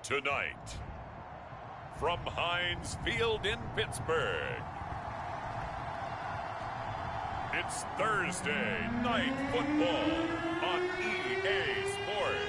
Tonight, from Heinz Field in Pittsburgh, it's Thursday Night Football on EA Sports.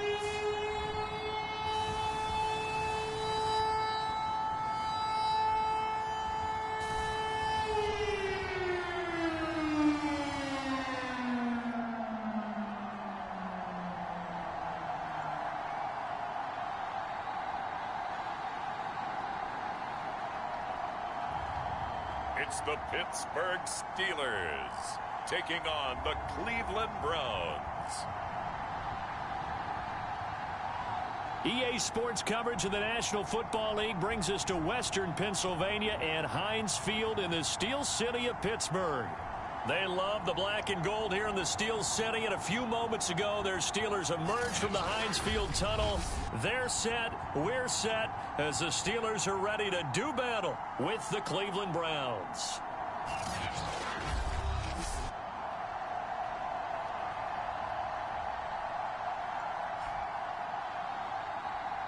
It's the Pittsburgh Steelers taking on the Cleveland Browns. EA Sports coverage of the National Football League brings us to Western Pennsylvania and Heinz Field in the Steel City of Pittsburgh. They love the black and gold here in the Steel City, and a few moments ago, their Steelers emerged from the Heinz Field tunnel. They're set, we're set, as the Steelers are ready to do battle with the Cleveland Browns.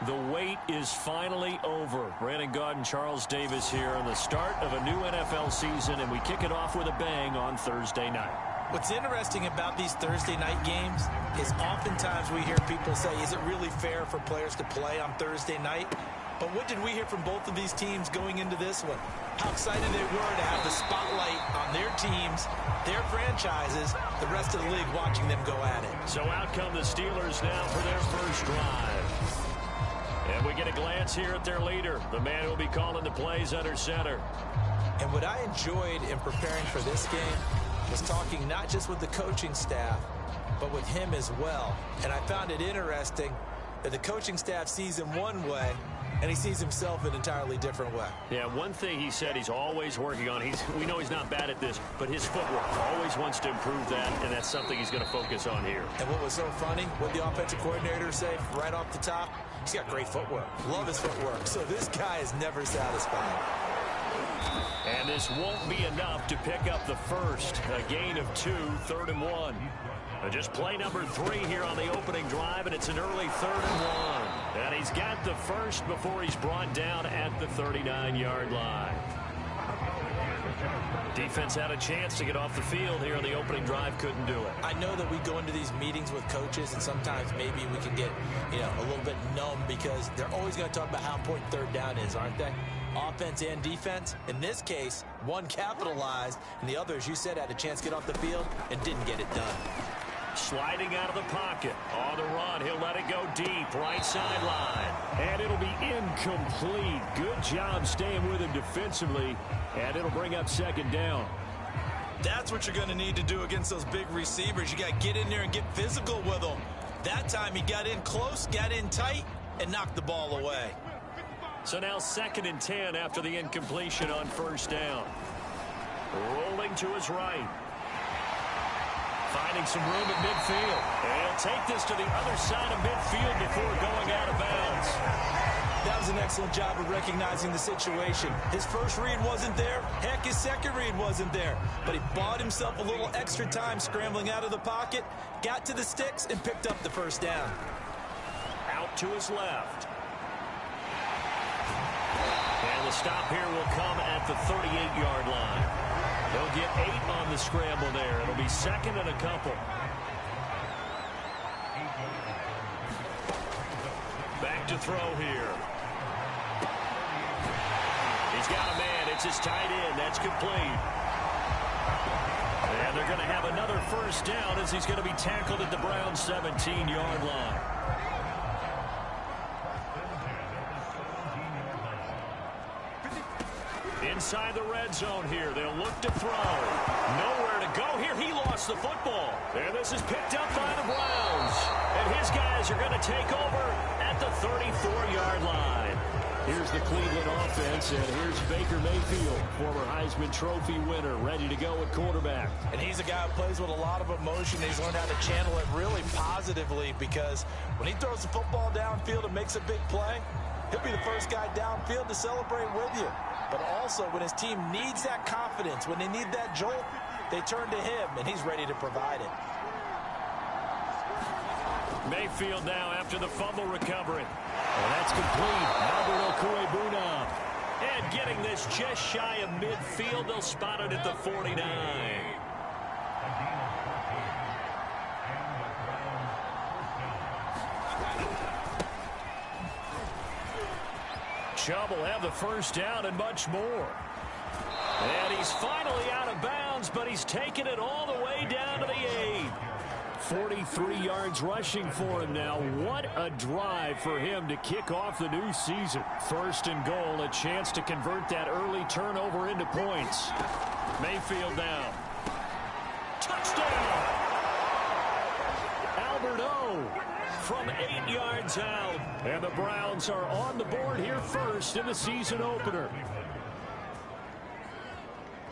The wait is finally over. Brandon Gaud and Charles Davis here on the start of a new NFL season, and we kick it off with a bang on Thursday night. What's interesting about these Thursday night games is oftentimes we hear people say, is it really fair for players to play on Thursday night? But what did we hear from both of these teams going into this one? How excited they were to have the spotlight on their teams, their franchises, the rest of the league watching them go at it. So out come the Steelers now for their first drive. And we get a glance here at their leader, the man who will be calling the plays under center. And what I enjoyed in preparing for this game was talking not just with the coaching staff, but with him as well. And I found it interesting that the coaching staff sees him one way, and he sees himself an entirely different way. Yeah, one thing he said he's always working on, we know he's not bad at this, but his footwork, always wants to improve that, and that's something he's going to focus on here. And what was so funny, what the offensive coordinator say right off the top, he's got great footwork. Love his footwork. So this guy is never satisfied. And this won't be enough to pick up the first. A gain of 2, 3rd and 1. Just play number 3 here on the opening drive, and it's an early 3rd and 1. And he's got the first before he's brought down at the 39-yard line. Defense had a chance to get off the field here on the opening drive, couldn't do it. I know that we go into these meetings with coaches, and sometimes maybe we can get, a little bit numb because they're always going to talk about how important third down is, aren't they? Offense and defense. In this case, one capitalized, and the other, as you said, had a chance to get off the field and didn't get it done. Sliding out of the pocket. On the run, he'll let it go deep, right sideline. And it'll be incomplete. Good job staying with him defensively, and it'll bring up 2nd down. That's what you're going to need to do against those big receivers. You got to get in there and get physical with them. That time he got in close, got in tight, and knocked the ball away. So now 2nd and 10 after the incompletion on 1st down. Rolling to his right. Finding some room at midfield. And he'll take this to the other side of midfield before going out of bounds. That was an excellent job of recognizing the situation. His first read wasn't there. Heck, his second read wasn't there. But he bought himself a little extra time scrambling out of the pocket, got to the sticks, and picked up the 1st down. Out to his left. And the stop here will come at the 38-yard line. They'll get 8 on the scramble there. It'll be 2nd and a couple. Back to throw here. He's got a man. It's his tight end. That's complete. And they're going to have another 1st down as he's going to be tackled at the Browns' 17-yard line. Inside the red zone here. They'll look to throw. Nowhere to go here. He lost the football. And this is picked up by the Browns. And his guys are going to take over at the 34-yard line. Here's the Cleveland offense, and here's Baker Mayfield, former Heisman Trophy winner, ready to go at quarterback. And he's a guy who plays with a lot of emotion. He's learned how to channel it really positively because when he throws the football downfield and makes a big play, he'll be the first guy downfield to celebrate with you. But also, when his team needs that confidence, when they need that jolt, they turn to him, and he's ready to provide it. Mayfield now after the fumble recovery. And that's complete. Albert Okwuegbunam. And getting this just shy of midfield. They'll spot it at the 49. Chubb will have the first down and much more. And he's finally out of bounds, but he's taken it all the way down to the 8. 43 yards rushing for him now. What a drive for him to kick off the new season. First and goal, a chance to convert that early turnover into points. Mayfield now. Touchdown! Albert O from 8 yards out. And the Browns are on the board here first in the season opener.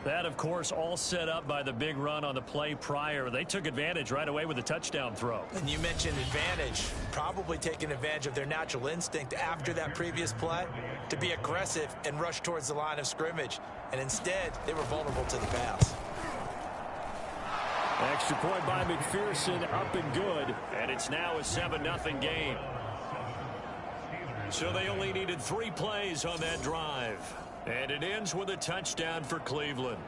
That, of course, all set up by the big run on the play prior. They took advantage right away with the touchdown throw. And you mentioned advantage, probably taking advantage of their natural instinct after that previous play to be aggressive and rush towards the line of scrimmage. And instead, they were vulnerable to the pass. Extra point by McPherson, up and good. And it's now a 7-0 game. So they only needed 3 plays on that drive. And it ends with a touchdown for Cleveland.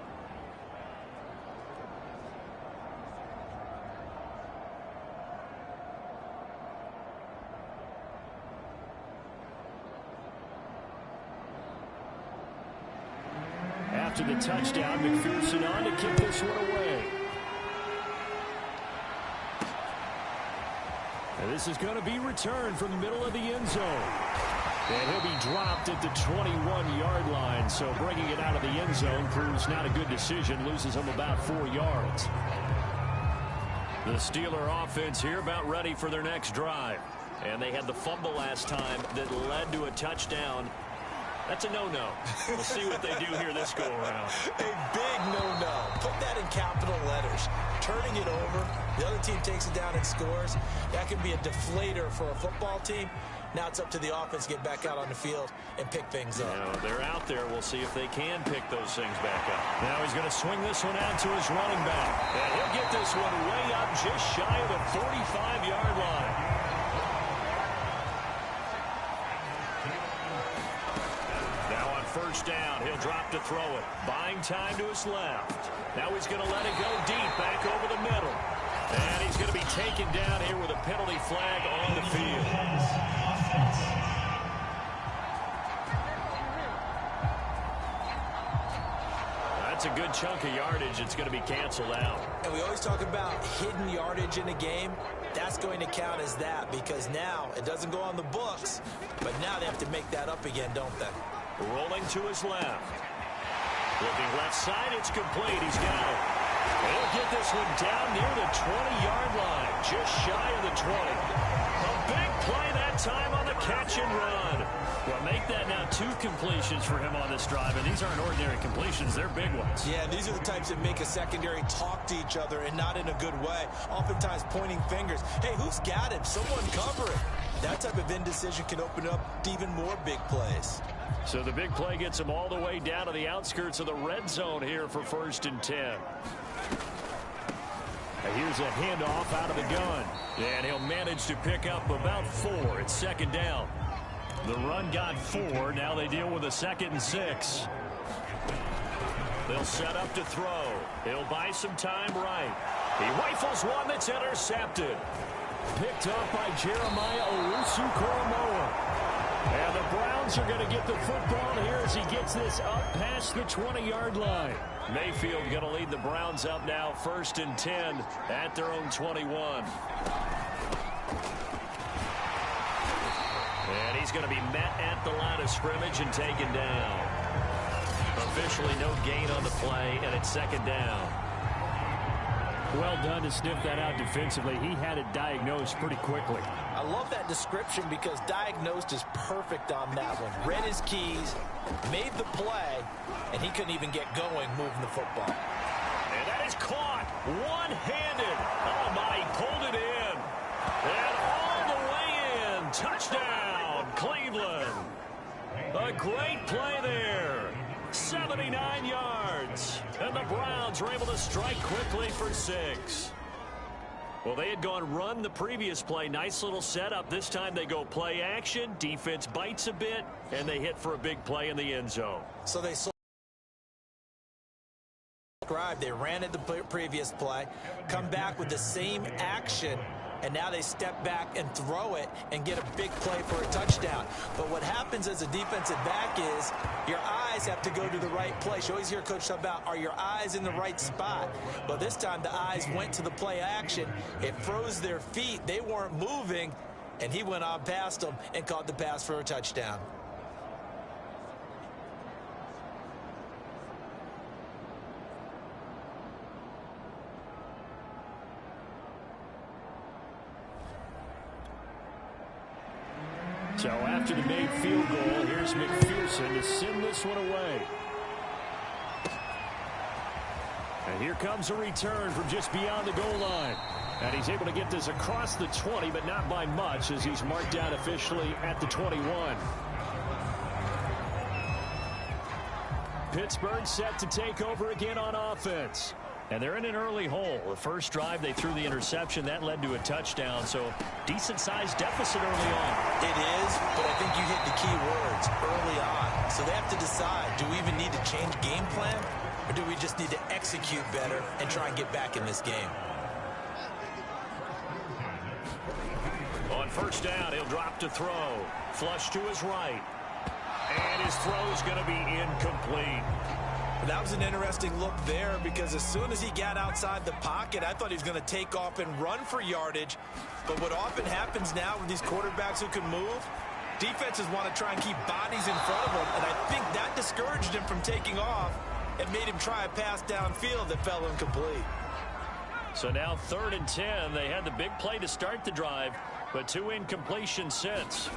After the touchdown, McPherson on to kick this one away. And this is going to be returned from the middle of the end zone. And he'll be dropped at the 21-yard line, so bringing it out of the end zone proves not a good decision, loses him about 4 yards. The Steeler offense here about ready for their next drive. And they had the fumble last time that led to a touchdown. That's a no-no. We'll see what they do here this go-around. A big no-no. Put that in capital letters. Turning it over, the other team takes it down and scores. That can be a deflator for a football team. Now it's up to the offense to get back out on the field and pick things up. Now they're out there. We'll see if they can pick those things back up. Now he's going to swing this one out to his running back. And he'll get this one way up just shy of the 45-yard line. Now on first down, he'll drop to throw it. Buying time to his left. Now he's going to let it go deep back over the middle. And he's going to be taken down here with a penalty flag on the field. That's a good chunk of yardage. It's going to be canceled out. And we always talk about hidden yardage in a game. That's going to count as that because now it doesn't go on the books, but now they have to make that up again, don't they? Rolling to his left. Looking left side, it's complete. He's got it. He'll get this one down near the 20-yard line, just shy of the 20. A big play that time on the catch and run. Well, make that now 2 completions for him on this drive, and these aren't ordinary completions. They're big ones. Yeah, these are the types that make a secondary talk to each other and not in a good way, oftentimes pointing fingers. Hey, who's got him? Someone cover it. That type of indecision can open up to even more big plays. So the big play gets him all the way down to the outskirts of the red zone here for 1st and 10. Now here's a handoff out of the gun. And he'll manage to pick up about 4. It's 2nd down. The run got 4. Now they deal with a 2nd and 6. They'll set up to throw. He'll buy some time right. He rifles one that's intercepted. Picked up by Jeremiah Owusu-Koramoah. And the Browns are going to get the football here as he gets this up past the 20-yard line. Mayfield going to lead the Browns up now 1st and 10 at their own 21. And he's going to be met at the line of scrimmage and taken down. Officially no gain on the play, and it's 2nd down. Well done to sniff that out defensively. He had it diagnosed pretty quickly. I love that description because diagnosed is perfect on that one. Read his keys, made the play, and he couldn't even get going moving the football. And that is caught one-handed. Oh, my, he pulled it in. And all the way in. Touchdown, Cleveland. A great play there. 79 yards. And the Browns are able to strike quickly for 6. Well, they had gone run the previous play. Nice little setup. This time they go play action. Defense bites a bit, and they hit for a big play in the end zone. So they ran at the previous play, come back with the same action, and now they step back and throw it and get a big play for a touchdown. But what happens as a defensive back is your eyes have to go to the right place. You always hear Coach talk about, are your eyes in the right spot? Well, this time the eyes went to the play action. It froze their feet. They weren't moving, and he went on past them and caught the pass for a touchdown. So after the made field goal, here's McPherson to send this one away. And here comes a return from just beyond the goal line. And he's able to get this across the 20, but not by much, as he's marked down officially at the 21. Pittsburgh set to take over again on offense. And they're in an early hole. The first drive, they threw the interception. That led to a touchdown. So decent-sized deficit early on. It is, but I think you hit the key words early on. So they have to decide, do we even need to change game plan? Or do we just need to execute better and try and get back in this game? On first down, he'll drop to throw. Flush to his right. And his throw is going to be incomplete. That was an interesting look there, because as soon as he got outside the pocket, I thought he was going to take off and run for yardage. But what often happens now with these quarterbacks who can move, defenses want to try and keep bodies in front of them, and I think that discouraged him from taking off and made him try a pass downfield that fell incomplete. So now 3rd and 10. They had the big play to start the drive, but 2 incompletions since.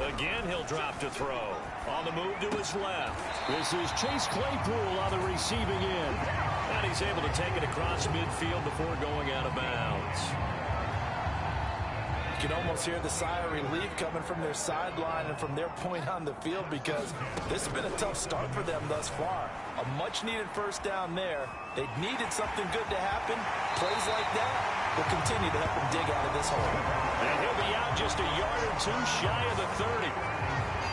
Again, he'll drop to throw. On the move to his left. This is Chase Claypool on the receiving end. And he's able to take it across midfield before going out of bounds. You can almost hear the sigh of relief coming from their sideline and from their point on the field, because this has been a tough start for them thus far. A much-needed first down there. They needed something good to happen. Plays like that will continue to help them dig out of this hole. And he'll be out just a yard or two shy of the 30.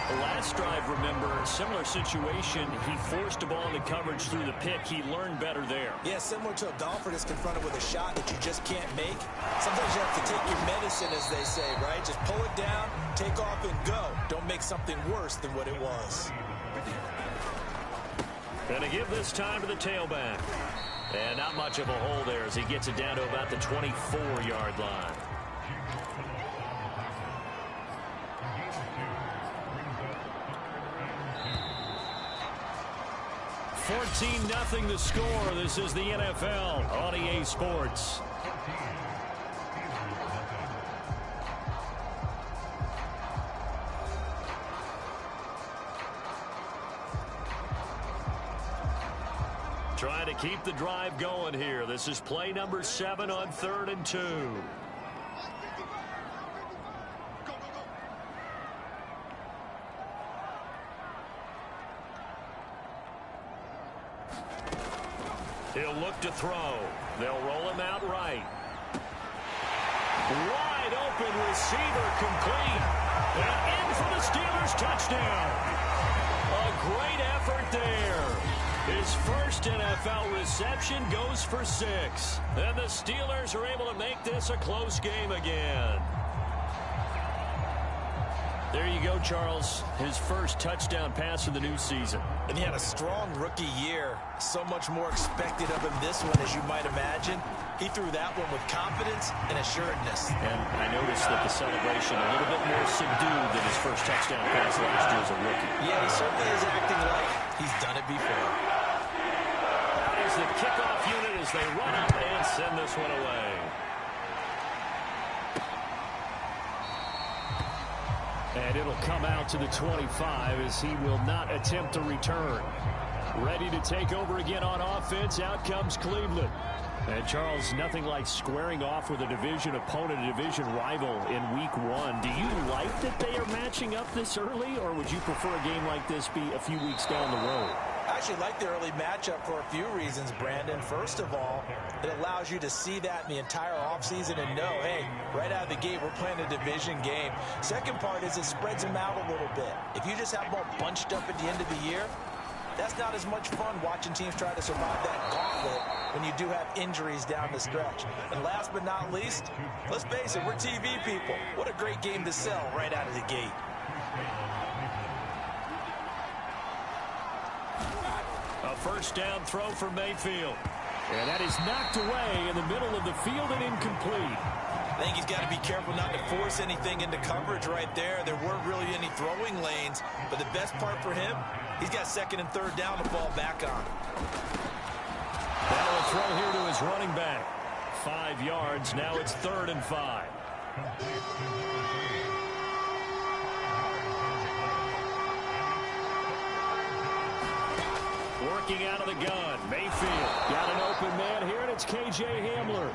The last drive, remember, similar situation. He forced a ball into coverage through the pick. He learned better there. Yeah, similar to a golfer that's confronted with a shot that you just can't make. Sometimes you have to take your medicine, as they say, right? Just pull it down, take off, and go. Don't make something worse than what it was. Gonna give this time to the tailback. And not much of a hole there as he gets it down to about the 24-yard line. 14-0 the score. This is the NFL on EA Sports. Trying to keep the drive going here. This is play number 7 on 3rd and 2. He'll look to throw. They'll roll him out right. Wide open receiver, complete. And in for the Steelers touchdown. A great effort there. His first NFL reception goes for 6. And the Steelers are able to make this a close game again. There you go, Charles. His first touchdown pass of the new season. And he had a strong rookie year. So much more expected of him this one, as you might imagine. He threw that one with confidence and assuredness. And I noticed that the celebration a little bit more subdued than his first touchdown pass last year as a rookie. Yeah, he certainly is acting like he's done it before. That is the kickoff unit as they run up and send this one away. And it'll come out to the 25 as he will not attempt a return. Ready to take over again on offense. Out comes Cleveland. And, Charles, nothing like squaring off with a division opponent, a division rival in Week 1. Do you like that they are matching up this early, or would you prefer a game like this be a few weeks down the road? I actually like the early matchup for a few reasons, Brandon. First of all, it allows you to see that in the entire offseason and know, hey, right out of the gate, we're playing a division game. Second part is it spreads them out a little bit. If you just have them all bunched up at the end of the year, that's not as much fun watching teams try to survive that gauntlet when you do have injuries down the stretch. And last but not least, let's face it, we're TV people. What a great game to sell right out of the gate. A first down throw for Mayfield. And that is knocked away in the middle of the field and incomplete. I think he's got to be careful not to force anything into coverage right there. There weren't really any throwing lanes, but the best part for him, he's got second and third down to fall back on. That'll throw here to his running back. 5 yards. Now it's 3rd and 5. Working out of the gun. Mayfield got an open man here, and it's K.J. Hamler.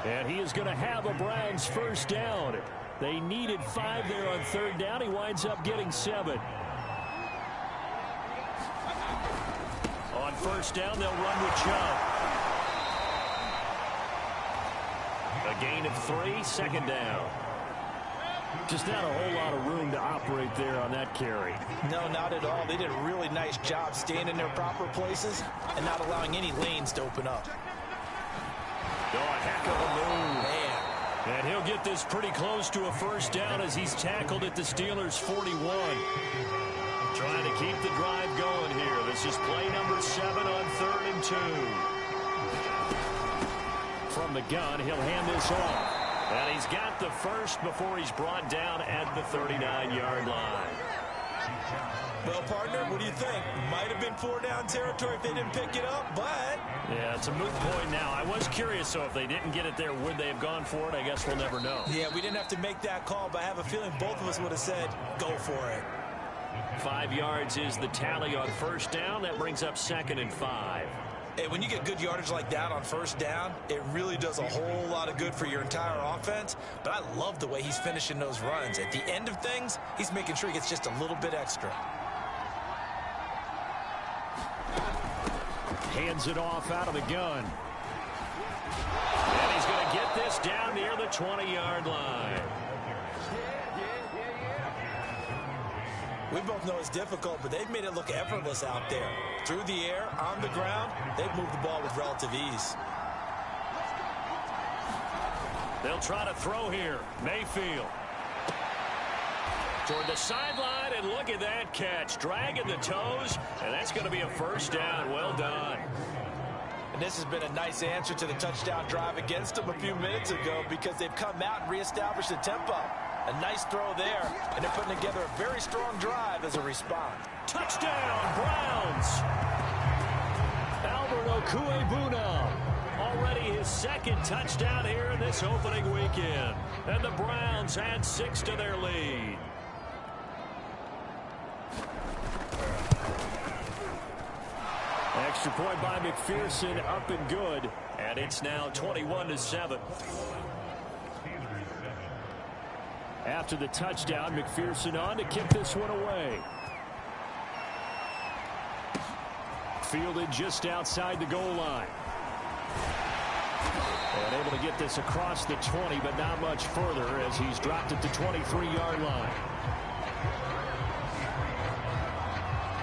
And he is going to have a Browns first down. They needed 5 there on 3rd down. He winds up getting 7. On first down, they'll run with Chubb. A gain of 3, 2nd down. Just not a whole lot of room to operate there on that carry. No, not at all. They did a really nice job staying in their proper places and not allowing any lanes to open up. Oh, a heck of a move. Man. And he'll get this pretty close to a first down as he's tackled at the Steelers' 41. Trying to keep the drive going here. This is play number 7 on 3rd and 2. From the gun, he'll hand this off. And he's got the first before he's brought down at the 39-yard line. Well, partner, what do you think? Might have been 4-down territory if they didn't pick it up, but... Yeah, it's a moot point now. I was curious, so if they didn't get it there, would they have gone for it? I guess we'll never know. Yeah, we didn't have to make that call, but I have a feeling both of us would have said, go for it. 5 yards is the tally on first down. That brings up 2nd and 5. Hey, when you get good yardage like that on first down, it really does a whole lot of good for your entire offense. But I love the way he's finishing those runs. At the end of things, he's making sure he gets just a little bit extra. Hands it off out of the gun. And he's going to get this down near the 20-yard line. We both know it's difficult, but they've made it look effortless out there. Through the air, on the ground, they've moved the ball with relative ease. They'll try to throw here. Mayfield. Toward the sideline, and look at that catch. Dragging the toes, and that's going to be a first down. Well done. And this has been a nice answer to the touchdown drive against them a few minutes ago because they've come out and reestablished the tempo. A nice throw there, and they're putting together a very strong drive as a response. Touchdown, Browns! Albert Okwuegbunam, already his 2nd touchdown here in this opening weekend. And the Browns add 6 to their lead. Extra point by McPherson, up and good. And it's now 21-7. After the touchdown, McPherson on to kick this one away. Fielded just outside the goal line. And able to get this across the 20, but not much further as he's dropped at the 23-yard line.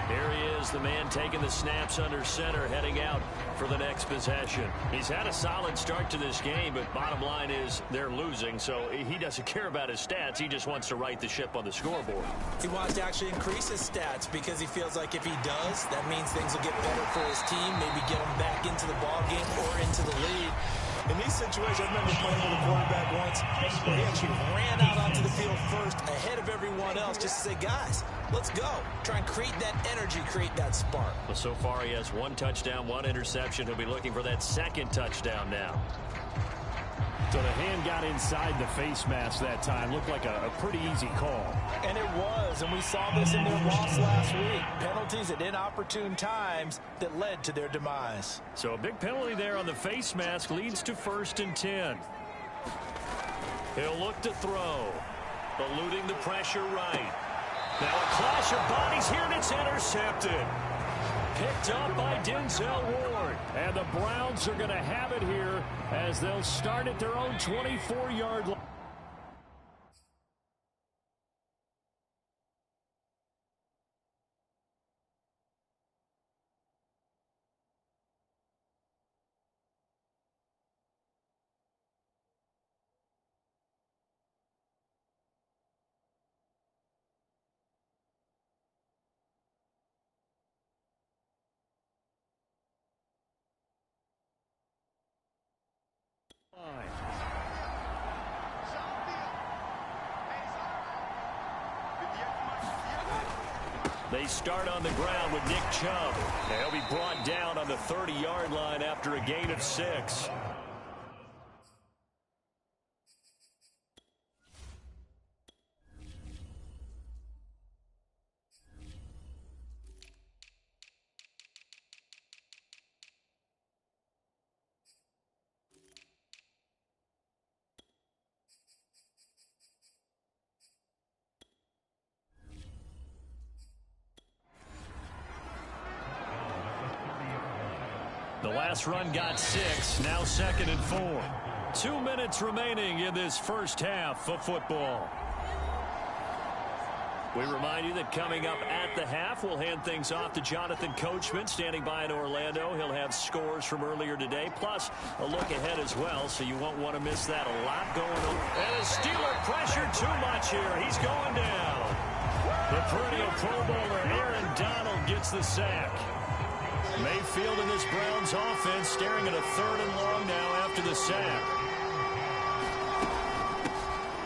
Here he is, the man taking the snaps under center, heading out for the next possession. He's had a solid start to this game, but bottom line is they're losing, so he doesn't care about his stats. He just wants to right the ship on the scoreboard. He wants to actually increase his stats because he feels like if he does, that means things will get better for his team, maybe get him back into the ball game or into the lead. In these situations, I remember playing with a quarterback once where he actually ran out onto the field first ahead of everyone else just to say, guys, let's go. Try and create that energy, create that spark. Well, so far he has 1 touchdown, 1 interception. He'll be looking for that 2nd touchdown now. So the hand got inside the face mask that time. Looked like a pretty easy call. And it was, and we saw this in their loss last week. Penalties at inopportune times that led to their demise. So a big penalty there on the face mask leads to 1st and 10. He'll look to throw. Eluding the pressure right. Now a clash of bodies here, and it's intercepted. picked up by Denzel Ward. And the Browns are going to have it here as they'll start at their own 24-yard line. They start on the ground with Nick Chubb. He'll be brought down on the 30-yard line after a gain of 6. The last run got 6, now 2nd and 4. 2 minutes remaining in this first half of football. We remind you that coming up at the half, we'll hand things off to Jonathan Coachman, standing by in Orlando. He'll have scores from earlier today, plus a look ahead as well, so you won't want to miss that. A lot going on. And the Steeler pressure too much here. He's going down. The perennial Pro Bowler Aaron Donald gets the sack. Mayfield in this Browns offense staring at a 3rd and long now after the sack.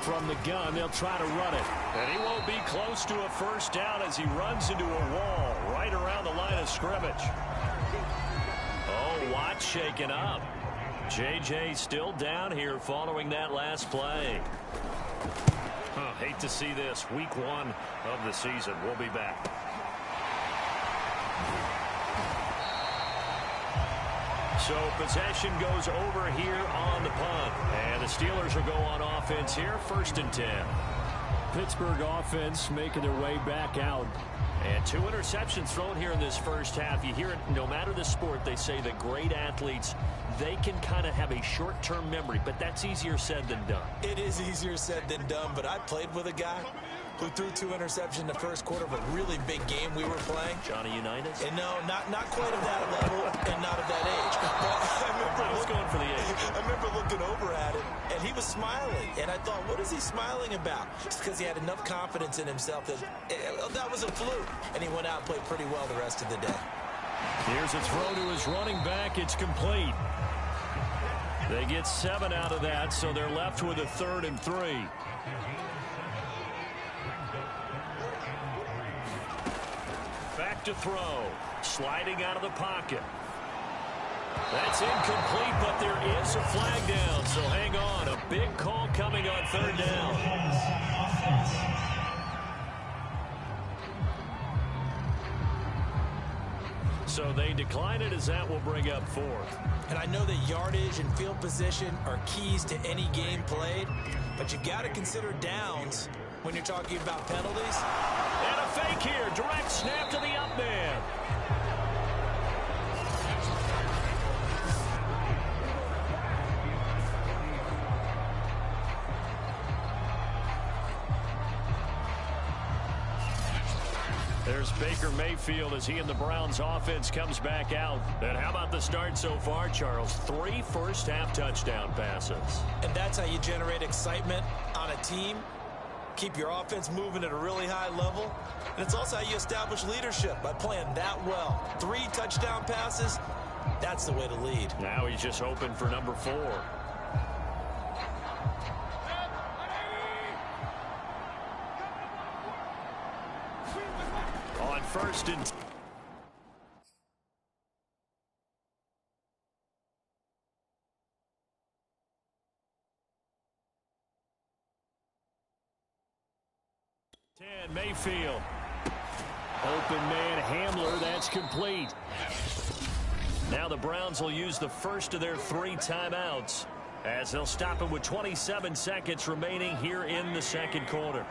From the gun, they'll try to run it. And he won't be close to a first down as he runs into a wall right around the line of scrimmage. Oh, Watt shaken up. J.J. still down here following that last play. Hate to see this. Week 1 of the season. We'll be back. So possession goes over here on the punt. And the Steelers will go on offense here, 1st and 10. Pittsburgh offense making their way back out. And 2 interceptions thrown here in this first half. You hear it no matter the sport, they say that great athletes, they can kind of have a short-term memory, but that's easier said than done. It is easier said than done, but I played with a guy who threw 2 interceptions in the first quarter of a really big game we were playing. Johnny Unitas? And no, not quite of that level and not of that age. But I was going for the age. I remember looking over at him, and he was smiling. And I thought, what is he smiling about? Just because he had enough confidence in himself that that was a fluke. And he went out and played pretty well the rest of the day. Here's a throw to his running back. It's complete. They get 7 out of that, so they're left with a 3rd and 3. Back to throw. Sliding out of the pocket. That's incomplete, but there is a flag down, so hang on. A big call coming on 3rd down. So they decline it as that will bring up 4th. And I know that yardage and field position are keys to any game played, but you got to consider downs when you're talking about penalties. And a fake here. Direct snap to the up man. There's Baker Mayfield as he and the Browns offense comes back out. And how about the start so far, Charles? 3 first-half touchdown passes. And that's how you generate excitement on a team. Keep your offense moving at a really high level. And it's also how you establish leadership by playing that well. 3 touchdown passes, that's the way to lead. Now he's just hoping for number 4. On 1st and 10, Mayfield. Open man Hamler, that's complete. Now the Browns will use the first of their 3 timeouts as they'll stop him with 27 seconds remaining here in the second quarter.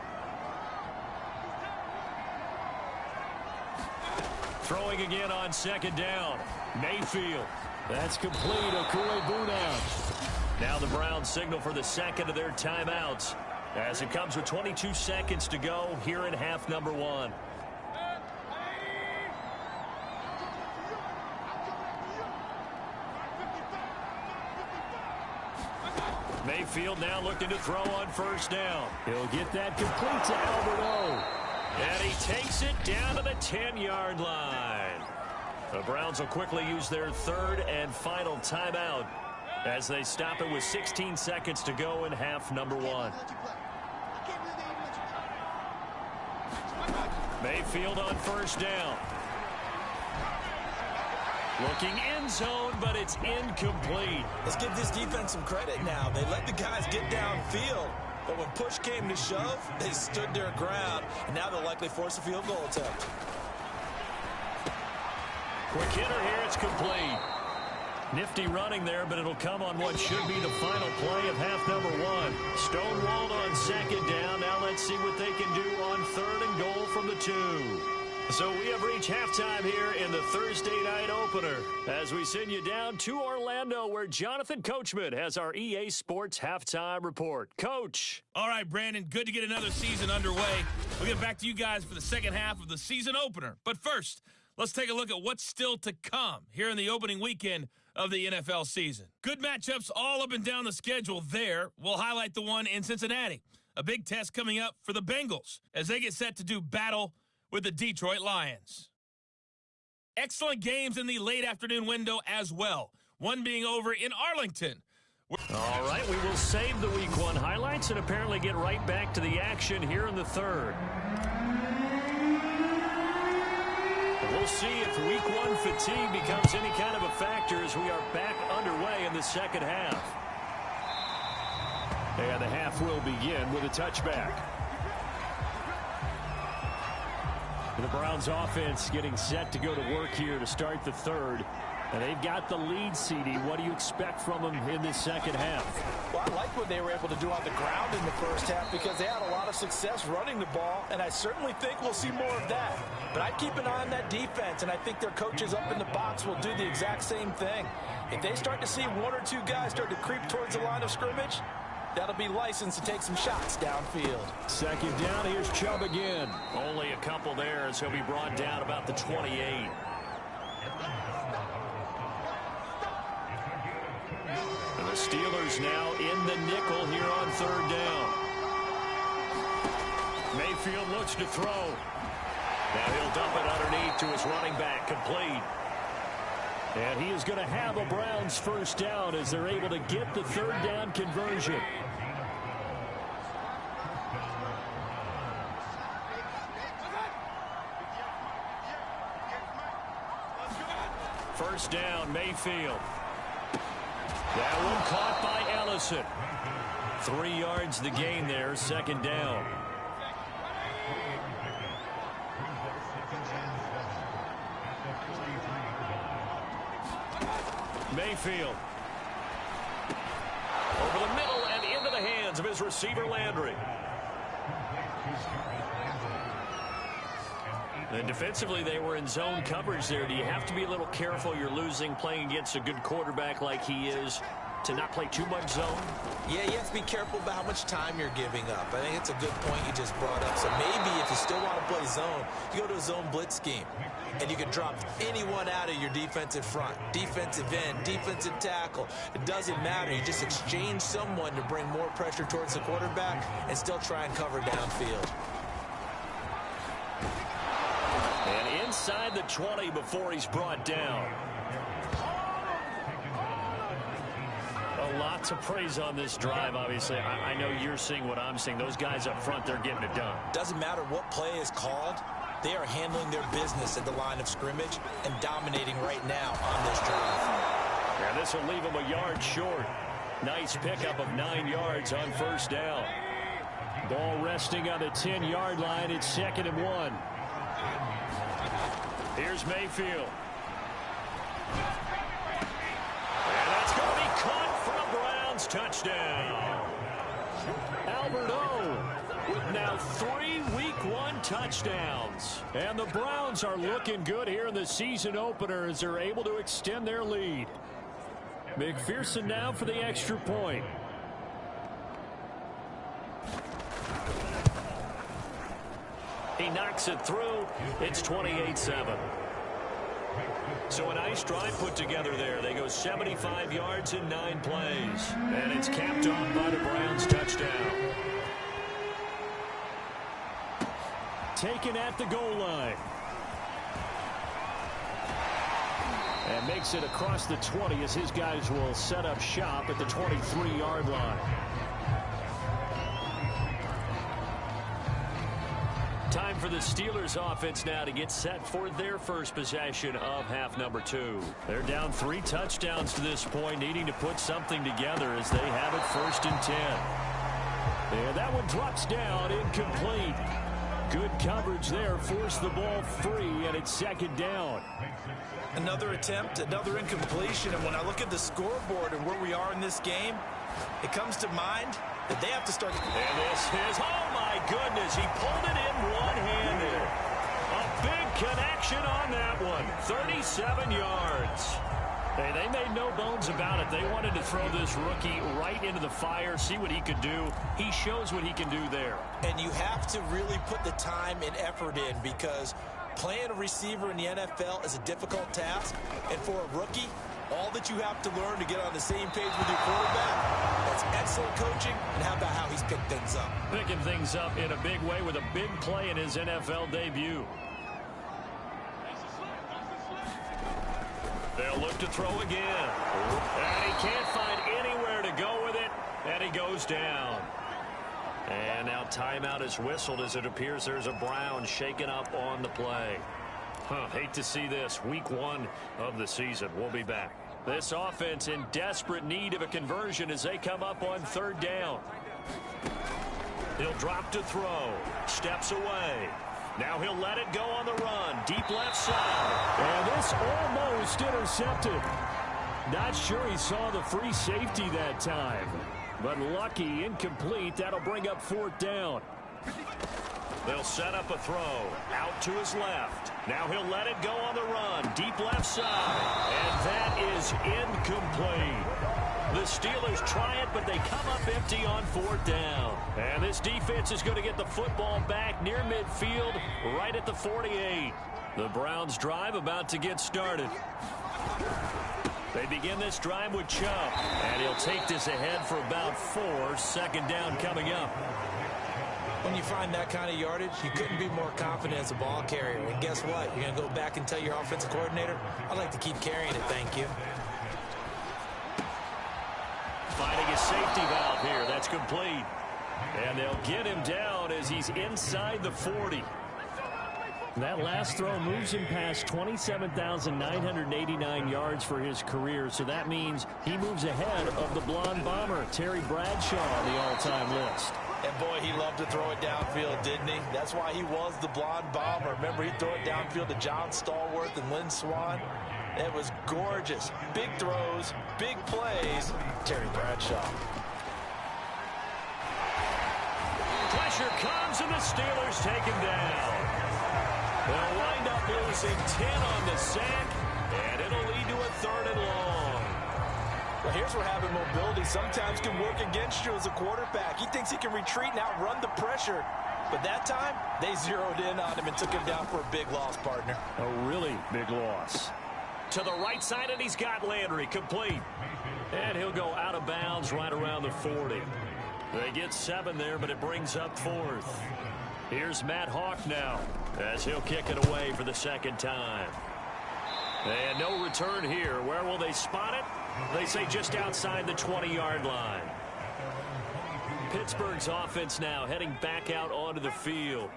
Throwing again on second down. Mayfield. That's complete. Okuegbuna. Now the Browns signal for the second of their timeouts as it comes with 22 seconds to go here in half number 1. Mayfield now looking to throw on first down. He'll get that complete to Albert. And he takes it down to the 10-yard line. The Browns will quickly use their third and final timeout as they stop it with 16 seconds to go in half number 1. Mayfield on first down. Looking end zone, but it's incomplete. Let's give this defense some credit now. They let the guys get downfield, but when push came to shove, they stood their ground, and now they'll likely force a field goal attempt. Quick hitter here, it's complete. Nifty running there, but it'll come on what should be the final play of half number 1. Stonewalled on second down. Now let's see what they can do on third and goal from the 2. So we have reached halftime here in the Thursday night opener as we send you down to Orlando where Jonathan Coachman has our EA Sports halftime report. Coach. All right, Brandon, good to get another season underway. We'll get back to you guys for the second half of the season opener. But first, let's take a look at what's still to come here in the opening weekend of the NFL season. Good matchups all up and down the schedule there. We'll highlight the one in Cincinnati. A big test coming up for the Bengals as they get set to do battle with the Detroit Lions. Excellent games in the late afternoon window as well. One being over in Arlington. All right, we will save the Week 1 highlights and apparently get right back to the action here in the third. We'll see if Week 1 fatigue becomes any kind of a factor as we are back underway in the second half. And the half will begin with a touchback. The Browns offense getting set to go to work here to start the third. And they've got the lead, CD. What do you expect from them in this second half? Well, I like what they were able to do on the ground in the first half because they had a lot of success running the ball, and I certainly think we'll see more of that. But I'd keep an eye on that defense, and I think their coaches up in the box will do the exact same thing. If they start to see one or two guys start to creep towards the line of scrimmage, that'll be licensed to take some shots downfield. Second down, here's Chubb again. Only a couple there as he'll be brought down about the 28. And the Steelers now in the nickel here on third down. Mayfield looks to throw. Now he'll dump it underneath to his running back, complete. And he is going to have a Browns first down as they're able to get the third down conversion. First down, Mayfield. That one caught by Ellison. 3 yards the gain there, second down. Mayfield. Over the middle and into the hands of his receiver, Landry. And defensively, they were in zone coverage there. Do you have to be a little careful? You're losing, playing against a good quarterback like he is, to not play too much zone? Yeah, you have to be careful about how much time you're giving up. I think it's a good point you just brought up. So maybe if you still want to play zone, you go to a zone blitz scheme. And you can drop anyone out of your defensive front. Defensive end, defensive tackle. It doesn't matter. You just exchange someone to bring more pressure towards the quarterback and still try and cover downfield. And inside the 20 before he's brought down. A lot to praise on this drive, obviously. I know you're seeing what I'm seeing. Those guys up front, they're getting it done. Doesn't matter what play is called. They are handling their business at the line of scrimmage and dominating right now on this drive. Yeah, this will leave them a yard short. Nice pickup of 9 yards on first down. Ball resting on the 10-yard line. It's 2nd and 1. Here's Mayfield. And that's going to be caught for a Browns touchdown. Albert with now 3 Week 1 touchdowns. And the Browns are looking good here in the season opener as they're able to extend their lead. McPherson now for the extra point. He knocks it through. It's 28-7. So a nice drive put together there. They go 75 yards in 9 plays. And it's capped off by the Browns touchdown. Taken at the goal line. And makes it across the 20 as his guys will set up shop at the 23-yard line. Time for the Steelers offense now to get set for their first possession of half number 2. They're down 3 touchdowns to this point, needing to put something together as they have it 1st and 10. And that one drops down, incomplete. Good coverage there, forced the ball free, and it's 2nd down. Another attempt, another incompletion, and when I look at the scoreboard and where we are in this game, it comes to mind that they have to start. And this is, oh my goodness, he pulled it in one-handed. A big connection on that one, 37 yards. Hey, they made no bones about it. They wanted to throw this rookie right into the fire, see what he could do. He shows what he can do there. And you have to really put the time and effort in because playing a receiver in the NFL is a difficult task. And for a rookie, all that you have to learn to get on the same page with your quarterback, that's excellent coaching, and how about how he's picked things up. Picking things up in a big way with a big play in his NFL debut. They'll look to throw again. And he can't find anywhere to go with it, and he goes down. And now timeout is whistled as it appears there's a Brown shaken up on the play. Hate to see this. Week 1 of the season. We'll be back. This offense in desperate need of a conversion as they come up on 3rd down. He'll drop to throw. Steps away. Now he'll let it go on the run. Deep left side. And this almost intercepted. Not sure he saw the free safety that time. But lucky, incomplete. That'll bring up 4th down. They'll set up a throw. Out to his left. Now he'll let it go on the run. Deep left side. And that is incomplete. The Steelers try it, but they come up empty on 4th down. And this defense is going to get the football back near midfield, right at the 48. The Browns drive about to get started. They begin this drive with Chubb, and he'll take this ahead for about 4. 2nd down coming up. When you find that kind of yardage, you couldn't be more confident as a ball carrier. And guess what? You're going to go back and tell your offensive coordinator, I'd like to keep carrying it, thank you. Finding a safety valve here. That's complete. And they'll get him down as he's inside the 40. That last throw moves him past 27,989 yards for his career. So that means he moves ahead of the blonde bomber, Terry Bradshaw, on the all-time list. And boy, he loved to throw it downfield, didn't he? That's why he was the blonde bomber. Remember, he'd throw it downfield to John Stallworth and Lynn Swann. It was gorgeous. Big throws, big plays. Terry Bradshaw. Pressure comes, and the Steelers take him down. They'll wind up losing 10 on the sack, and it'll lead to a 3rd and long. Well, here's where having mobility sometimes can work against you as a quarterback. He thinks he can retreat and outrun the pressure. But that time, they zeroed in on him and took him down for a big loss, partner. A really big loss. To the right side, and he's got Landry complete. And he'll go out of bounds right around the 40. They get 7 there, but it brings up 4th. Here's Matt Hawk now as he'll kick it away for the 2nd time. And no return here. Where will they spot it? They say just outside the 20-yard line. Pittsburgh's offense now heading back out onto the field.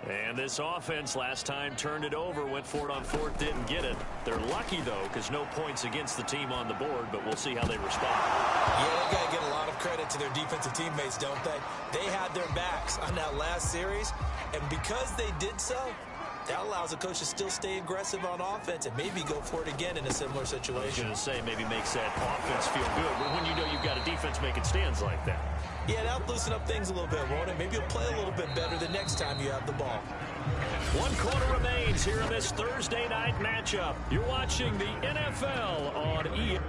And this offense last time turned it over, went for it on 4th, didn't get it. They're lucky, though, because no points against the team on the board, but we'll see how they respond. Yeah, they got to give a lot of credit to their defensive teammates, don't they? They had their backs on that last series, and because they did so, That allows the coach to still stay aggressive on offense and maybe go for it again in a similar situation. I was going to say maybe makes that offense feel good, but when you know you've got a defense making stands like that. Yeah, that'll loosen up things a little bit, won't it? Maybe you'll play a little bit better the next time you have the ball. 1 quarter remains here in this Thursday night matchup. You're watching the NFL on EA.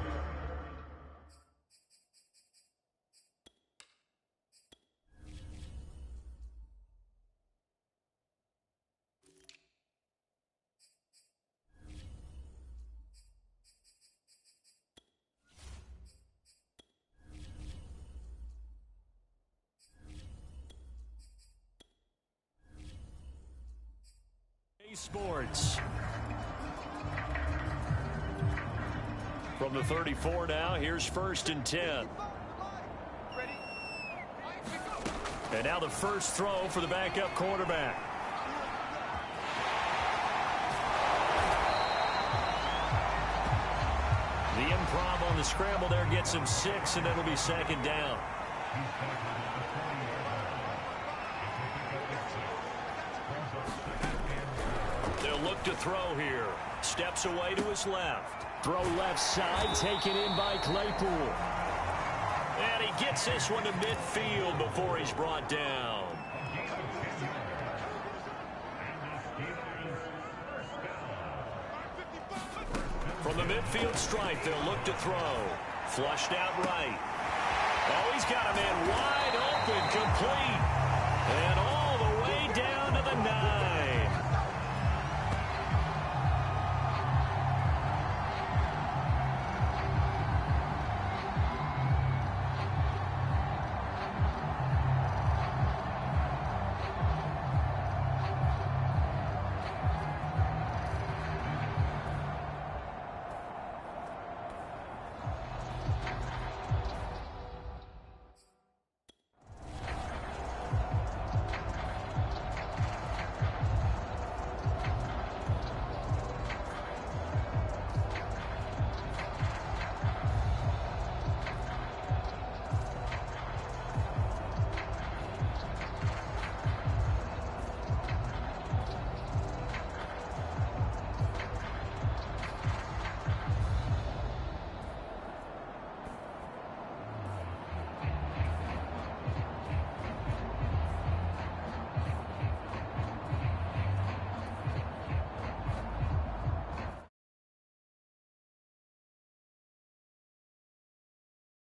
Sports. From the 34 now, here's 1st and 10. And now the first throw for the backup quarterback. The improv on the scramble there gets him 6, and it'll be 2nd down. Look to throw here. Steps away to his left. Throw left side, taken in by Claypool. And he gets this one to midfield before he's brought down. From the midfield stripe, they'll look to throw. Flushed out right. Oh, he's got a man wide open, complete. And all the way down to the 9.